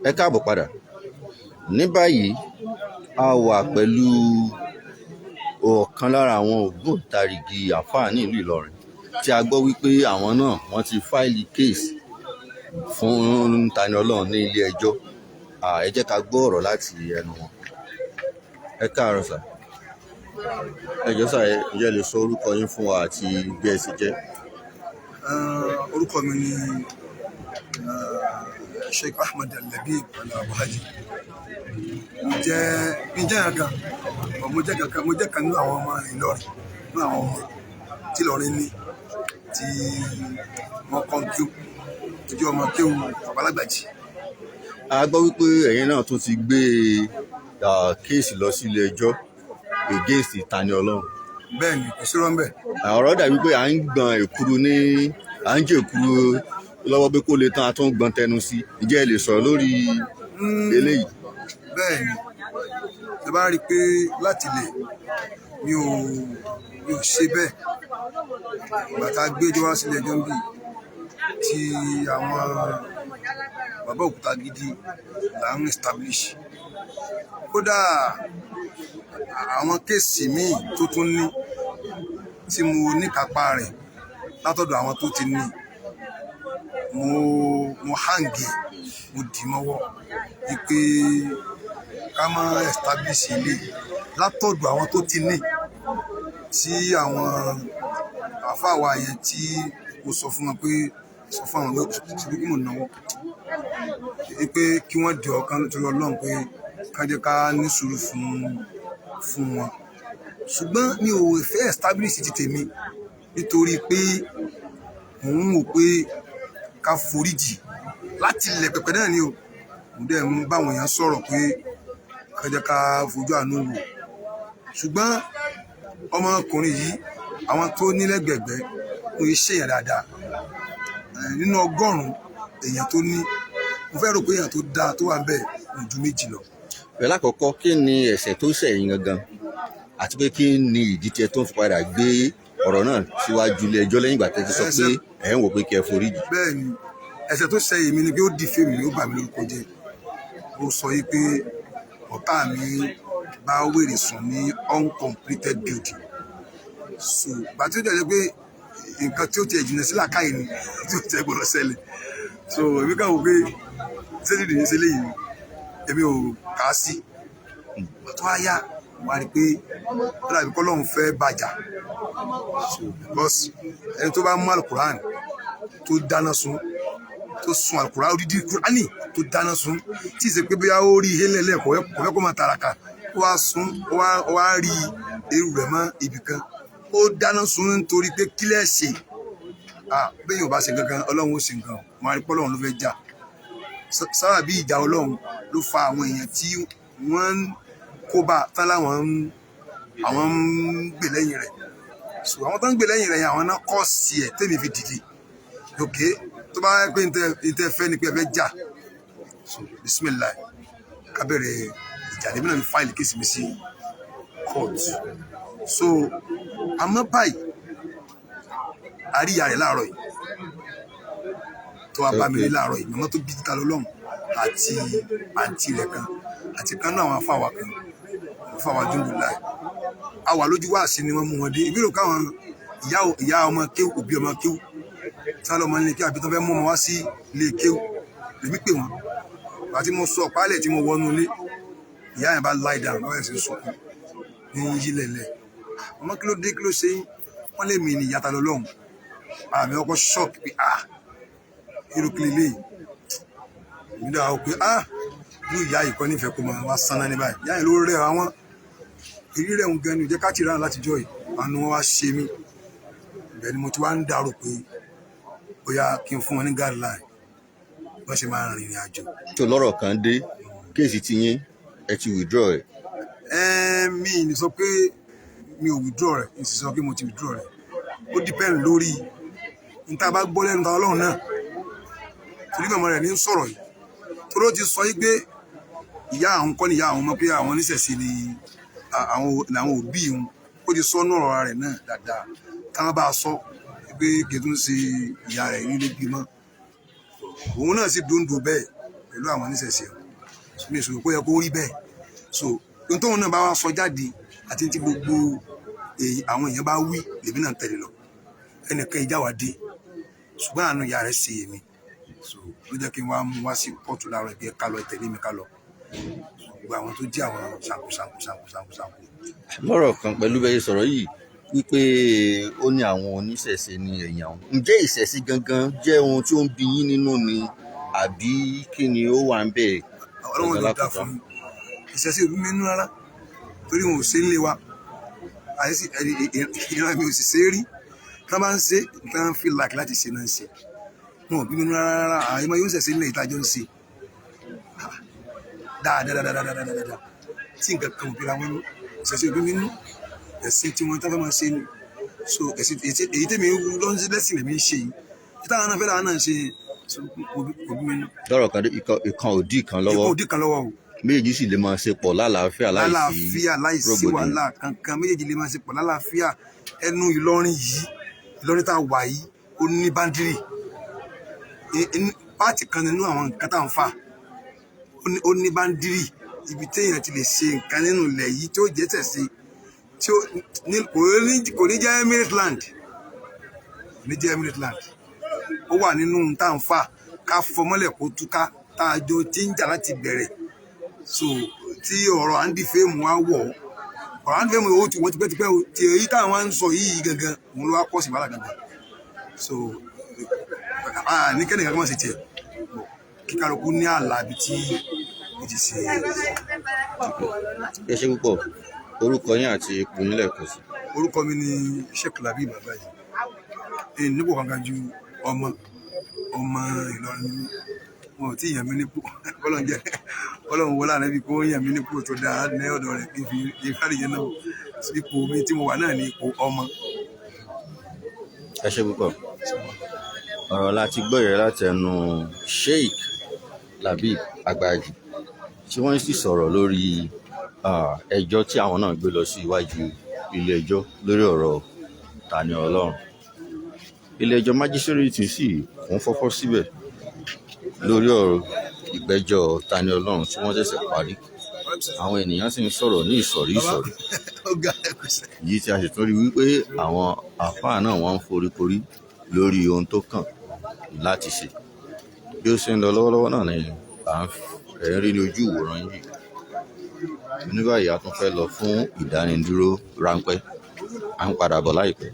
Ẹ káàbọ̀ padà. Ní báyìí a wà pẹ̀lú ọ̀kan lára àwọn ògbóǹtarìgì àfáà ní ìlú Ìlọrin tí a gbọ́ wípé àwọn náà wọ́n ti fáìlì kéèsì fún Tani Olohun ní ilé ẹjọ́. Ẹ jẹ́ ká gbọ́ ọ̀rọ̀ láti ẹnu wọn. Ẹ káàárọ̀ sà. Ẹ jọ̀ọ́ sà, ẹ lè sọ orúkọ yín fún wa àti bí ẹ sì jẹ́. Orúkọ mi ni Sheikh Ahmed Al-Labib Al-Abuhaji. Mo jẹ́ kan nínú àwọn ọmọ Ìlọrin, nínú àwọn ọmọ tí Ìlọrin ní tí wọ́n kọ́ kí tó jẹ́ ọmọ kéwù Babalagbaji. A gbọ́ wípé ẹ̀yin náà tún ti gbé kéèsì lọ sí ilé ẹjọ́ against Tani Olohun. Bẹ́ẹ̀ni, kò sí rọ́ńbẹ́. Ọ̀rọ̀ dàbí pé à ń jẹ èkuru lọ́wọ́ pé kó lè tán a tún gbọ́n tẹnu sí. Ǹjẹ́ ẹ lè sọ̀rọ̀ lórí eléyìí? Bẹ́ẹ̀ni, ẹ bá rí i pé láti ilẹ̀ mi ò ṣe bẹ́ẹ̀. Bàtà gbé ẹjọ́ wá sílé ẹjọ́ ń bì tí àwọn bàbá òkúta gidi là ń establish. Kódà àwọn kéèsì míì tó tún ní tí mo níkápá rẹ̀ látọ̀dọ̀ àwọn tó ti ní mo hangi mo dì mọ́wọ́ wípé ká má establish ilé látọ̀dọ̀ àwọn tó ti ní tí àwọn àfáà wa yẹn tí mo sọ fún wọn pé sọ fún àwọn ṣùgbọ́n kí mo náwó wípé kí wọ́n di ọ̀kan nítorí Ọlọ́run pé ká jẹ́ ká ní sùúrù fún wọn. Ṣùgbọ́n mi ò fẹ́ establish ti tèmi nítorí pé mò ń wò pé ká foríjì láti ilẹ̀ pẹ̀pẹ̀ náà ni o. Mo dẹ̀ ń bá àwọn èèyàn sọ̀rọ̀ pé ká jẹ́ ká fojú àánú wò. Ṣùgbọ́n ọmọkùnrin yìí àwọn tó nílẹ̀gbẹ̀gbẹ́ kò í ṣèyàn dáadáa. Nínú 100 èèyàn tó ní, mo fẹ́ rò pé èèyàn tó dáa tó wà bẹ́ẹ̀ kò ju 2 lọ. Pẹ̀lú àkọ́kọ́, kí ni ẹ̀ṣẹ̀ tó ṣẹ̀ yín gangan àti pé kí ni ìdí tí ẹ tó ń fi padà gbé ọ̀rọ̀ náà síwájú ilé ẹjọ́ lẹ́yìn ìgbà tẹ́ ti sọ pé ẹ̀ ń wò pé kí ẹ foríjì? Bẹ́ẹ̀ni, ẹ̀ṣẹ̀ tó ṣẹ̀ èmi ni pé ó defame mi, ó bà mí lórúkọ jẹ́. Ó sọ yìí pé ọ̀tá mi bá wèrè sùn ní uncompleted building. So ìgbà tí ó jẹ́ pé nǹkan tí ó ti ẹ̀jìnà sí làákàyè ni tí ó ti ẹ̀ gbọ́dọ̀ ṣẹlẹ̀. So èmi kàn wò pé sẹ́dí ìdíyẹ sí eléyìí èmi ò kà á sí. Tó wá yá wá rí pé ó dàbí kọ́ lọ́hùn fẹ́ bàjá. So because ẹni tó bá mú alukuran tó dáná sun tó sun alukuran odidi kurani tó dáná sun tí ì ṣe pé bóyá ó rí ihe lẹ́lẹ́ kò fẹ́ kó máa tàràkà ó wá sun ó wá rí eru rẹ̀ mọ́ ibì kan ó dáná sun nítorí pé kílẹ̀ ṣe bẹ́ẹ̀ yóò bá ṣe gangan Ọlọ́run ó ṣe nǹkan wọn á rí pé Ọlọ́run ló fẹ́ jà. Sábàbí ìjà Ọlọ́run ló fa àwọn èèyàn tí wọ́n ń kóbá tán láwọn àwọn ń gbè lẹ́yìn rẹ̀. So àwọn tó ń gbè lẹ́yìn rẹ̀ yẹn àwọn náà kọ́ sí ẹ̀ tẹ́mi fi dìde òkè tó bá yẹ pé ntẹ fẹ́ ni pé ẹ fẹ́ jà. So bisimilayi ká bẹ̀rẹ̀ ìjà lèmi náà fi fáìlì kéèsì mi sí court. So àmọ́ báyìí àríyá rẹ̀ láàárọ̀ yìí tó wá bá mi rí láàárọ̀ yìí màmá tó bí Tani Olohun àti àǹtí rẹ̀ kan àti kan náà àwọn afáwà kan afáwà dúndùn láì àwà lójú wá sí ni wọ́n mú wọn dé ìbírò káwọn ìyá ọmọ kéwù òbí ọmọ kéwù sálọ ọmọ nílé kí àbí tó fẹ́ mú ọmọ wá sí ilé kéwù lèmi pè wọ́n àti mo sọ ọ̀pálẹ̀ tí mo wọnú ilé ìyá yẹn bá lie down lọ́wọ́ ẹ̀sìn sunkún ní yílẹ̀lẹ̀ ọmọ kí ló dé kí ló ṣe wọ́n lè mí ní ìyá Tani Olohun àmì ọkọ̀ ṣọ́ọ̀kì pé irú kí lélẹ́yìí ìdá àwọn pé ní ìyá ìkọ́ nífẹ̀ẹ́ kó máa wá sáná ní báyìí ìyá yẹn ló rẹ̀ àwọn èrí rẹ̀ ń gan ni jẹ́ ká ti rán látijọ́ yìí àánú wọn wá ṣe mí ibẹ̀ ni mo ti wá ń dàrò pé bóyá kí n fún wọn ní guideline wọ́n ṣe máa rìnrìn àjò. tó lọ́rọ̀ kan dé kéèsì ti yín ẹ ti withdraw ẹ̀. mi ní sọ pé mi ò withdraw rẹ̀ n sì sọ pé mo ti withdraw rẹ̀ ó depend lórí n tá a bá gbọ́ lẹ́nu Tani Olohun náà torí mọ̀mọ́ rẹ̀ ní sọ̀rọ̀ yìí torí ó ti sọ yí pé ìyá àwọn kọ́ ni ìyá àwọn ọmọ pé àwọn oníṣẹ̀ṣe ni àwọn òbí òun ó ti sọ ní ọ̀rọ̀ rẹ̀ náà dáadáa táwọn bá a sọ pé kì í tún ṣe ìyá rẹ̀ nílé bímọ òun náà sì dúndùn bẹ́ẹ̀ pẹ̀lú àwọn oníṣẹ̀ṣe mi sọ pé ó yẹ kó rí bẹ́ẹ̀ so ohun tóun náà bá wá sọ jáde àti tí gbogbo àwọn èèyàn bá wí lèmi náà tẹ̀lé lọ ẹnìkan ìjà wá dé ṣùgbọ́n àánú ìyá rẹ̀ ṣe èmi so ló jẹ́ kí n wá mú wá sí kóòtù láàárọ̀ ìgbẹ́ ká lọ tẹ̀lé mi ká lọ gbogbo àwọn tó jẹ́ àwọn ṣàǹkóṣàǹkó. lọ́rọ̀ kan pẹ̀lú bẹ́ẹ̀ sọ̀rọ̀ yìí wípé ó ní àwọn oníṣẹ̀ṣe ní ẹ̀yìn àwọn ǹjẹ́ ìṣẹ̀ṣe gangan jẹ́ ohun tí ó ń bí yín nínú ni àbí kí ni ó wà ń bẹ̀? ọlọ́run ló dá fún mi ìṣẹ̀ṣe òbí mi nú rárá torí wọn ò ṣe ń lé wa àyẹ̀sí ìran mi ò sì ṣe é rí tí wọ́n bá ń ṣe tí wọ́n fi làkì láti ṣe náà ń ṣe wọn ò bí mi nú rárá àyẹ̀mọ́ yóò ṣẹ̀ṣe nílẹ̀ ìtajọ́ ń ṣe dáadáa tí nǹkan kan ò bí ra wọn nú ìṣẹ̀ṣe òbí mi nú ẹ̀sìn tí wọ́n tán fẹ́ máa ṣe ni so ẹ̀sìn èyí tèmi lọ́nṣẹ́ lẹ́sìn lèmi ń ṣe yìí títà àwọn náà fẹ́ làwọn náà ń ṣe òbí mi nú. lọ́rọ̀ kan ìkan òdì kan lọ́wọ́ ìkan òdì kan lọ́wọ́ o méjèèjì sì lè máa ṣe pọ̀ lálàáfíà láìsí wàhálà kankan méjèèjì lè máa ṣe pọ̀ lálàáfíà ẹnu Ìlọrin yìí Ìlọrin tá a wà yìí ó ní báńdírì páàtì kan nínú àwọn nǹkan tá à ń fà ó ní báńdírì ibi téèyàn ti lè ṣe nǹkan nínú ilẹ̀ yìí tí ó jẹ́ tẹ̀sí tí kò ní jẹ́ Emirate Land kò ní jẹ́ Emirate Land ó wà nínú tá à ń fà ká fọmọ́lẹ̀ kó túká tá a jọ tí ń jà láti bẹ̀rẹ̀ so tí ọ̀rọ̀ àǹdí fíìmù wá wọ̀ ọ̀rọ̀ àǹdí fíìmù owó tí wọ́n ti pẹ́ tí èyí táwọn ń sọ yìí gangan òun ló wá pọ̀ sí wàhálà gangan so ní kẹ́nìkan kí wọ́n ṣe tiẹ̀ kíkálukú ní ààlà ibi tí ó ti ṣe. ẹ ṣé púpọ̀ orúkọ yín àti ipò yín lẹ́ẹ̀kan sí. orúkọ mi ni Sheikh Labib Bàbáyì èyí nípò kankan ju ọmọ Ìlọrin ni wọn ò tí ì yàn mí nípò Ọlọ́run wọlé àná bí kò yàn mí nípò tó dáa ní ọ̀dọ̀ rẹ̀ kí n fi ìfàlìyẹ náà ipò mi tí mo wà náà ní ipò ọmọ. ẹ ṣé púpọ̀ ọ̀rọ̀ láti gbọ́ yẹn láti ẹnu Sheikh Labib Agbaji tí wọ́n sì sọ̀rọ̀ lórí ẹjọ́ tí àwọn náà gbé lọ sí iwájú ilé ẹjọ́ lórí ọ̀rọ̀ Tani Olohun. ilé ẹjọ́ májísírèètì sì kún fọ́fọ́ síbẹ̀ lórí ọ̀rọ̀ ìgbẹ́jọ́ Tani Olohun tí wọ́n ṣẹ̀ṣẹ̀ parí àwọn ènìyàn sì ń sọ̀rọ̀ ní ìsọ̀rí yìí tí a sì tún rí wípé àwọn àfáà náà wọ́n ń foríkorí lórí ohun tó kàn láti ṣe bí ó ṣe ń lọ lọ́wọ́lọ́wọ́ náà ni ẹ̀ ń rí ní ojú ìwòran yìí ní báyìí a tún fẹ́ lọ fún ìdánidúró ráńpẹ́ à ń padà bọ̀ láìpẹ́.